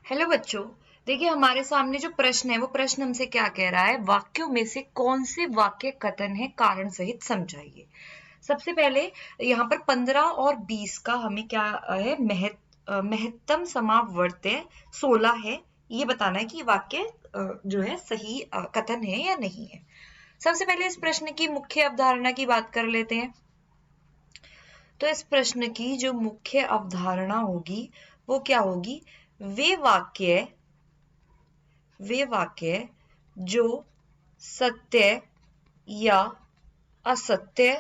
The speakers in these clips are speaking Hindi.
हेलो बच्चों। देखिए हमारे सामने जो प्रश्न है वो प्रश्न हमसे क्या कह रहा है, वाक्यों में से कौन से वाक्य कथन है कारण सहित समझाइए। सबसे पहले यहाँ पर 15 और 20 का हमें क्या है, महत्तम समावर्त्य 16 है। ये बताना है कि ये वाक्य जो है सही कथन है या नहीं है। सबसे पहले इस प्रश्न की मुख्य अवधारणा की बात कर लेते हैं। तो इस प्रश्न की जो मुख्य अवधारणा होगी वो क्या होगी, वे वाक्य जो सत्य या असत्य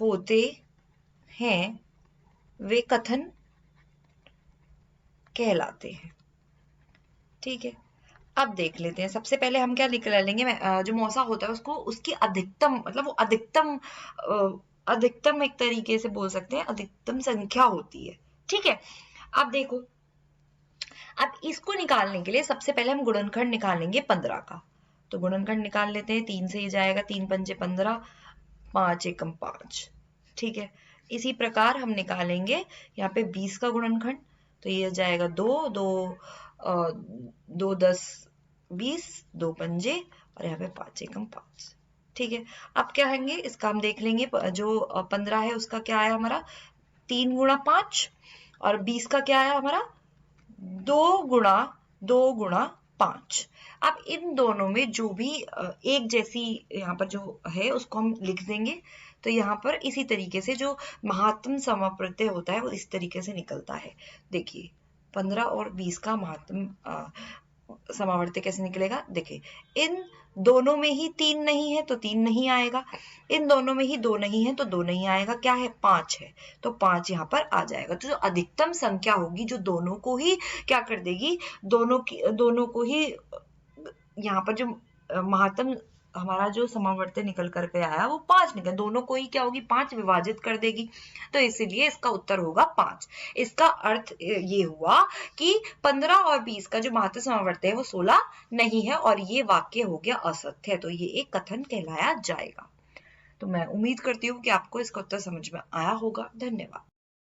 होते हैं वे कथन कहलाते हैं। ठीक है, अब देख लेते हैं। सबसे पहले हम क्या लिख लेंगे, जो मौसा होता है उसको उसकी अधिकतम, मतलब वो अधिकतम एक तरीके से बोल सकते हैं, अधिकतम संख्या होती है। ठीक है, अब देखो, अब इसको निकालने के लिए सबसे पहले हम गुणनखंड निकालेंगे 15 का। तो गुणनखंड निकाल लेते हैं। 3 से ये जाएगा, 3 पंजे 15, 5 एकम 5। ठीक है, इसी प्रकार हम निकालेंगे यहाँ पे 20 का गुणनखंड। तो ये जाएगा 2 2 2 10 20, 2 पंजे और यहाँ पे 5 एकम 5। ठीक है, अब क्या है इसका हम देख लेंगे। जो 15 है उसका क्या आया हमारा, 3 गुणा 5, और 20 का क्या आया हमारा, 2 गुणा 5। अब इन दोनों में जो भी एक जैसी यहाँ पर जो है उसको हम लिख देंगे। तो यहाँ पर इसी तरीके से जो महात्म समाप्रत्यय होता है वो इस तरीके से निकलता है। देखिए 15 और 20 का महात्म समावर्त्य कैसे निकलेगा, देखिए इन दोनों में ही 3 नहीं है तो 3 नहीं आएगा, इन दोनों में ही 2 नहीं है तो 2 नहीं आएगा, क्या है 5 है तो 5 यहाँ पर आ जाएगा। तो जो अधिकतम संख्या होगी जो दोनों को ही क्या कर देगी, दोनों को ही यहाँ पर जो महात्म हमारा जो समावर्त्य निकल करके आया वो 5 निकल, दोनों को ही क्या होगी 5 विभाजित कर देगी। तो इसीलिए इसका उत्तर होगा 5। इसका अर्थ ये हुआ कि 15 और 20 का जो महात्म समावर्त्य है वो 16 नहीं है और ये वाक्य हो गया असत्य है। तो ये एक कथन कहलाया जाएगा। तो मैं उम्मीद करती हूँ कि आपको इसका उत्तर समझ में आया होगा। धन्यवाद।